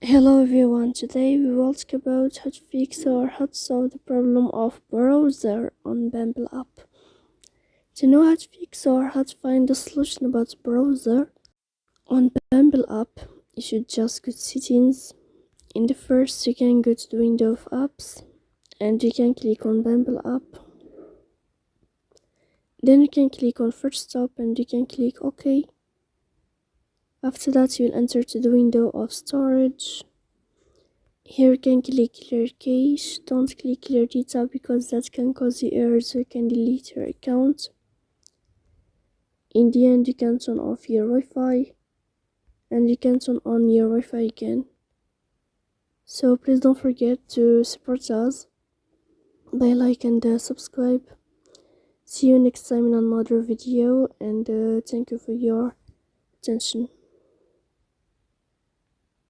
Hello everyone, today we will talk about how to fix or how to solve the problem of browser on Bumble app. To know how to fix or how to find the solution about browser on Bumble app, you should just go to settings. In the first, you can go to the window of apps and you can click on Bumble app. Then you can click on first stop and you can click OK. After that, you'll enter to the window of storage. Here you can click clear cache. Don't click clear data because that can cause you errors, so you can delete your account. In the end, you can turn off your Wi-Fi and you can turn on your Wi-Fi again. So please don't forget to support us by like and subscribe. See you next time in another video, and thank you for your attention.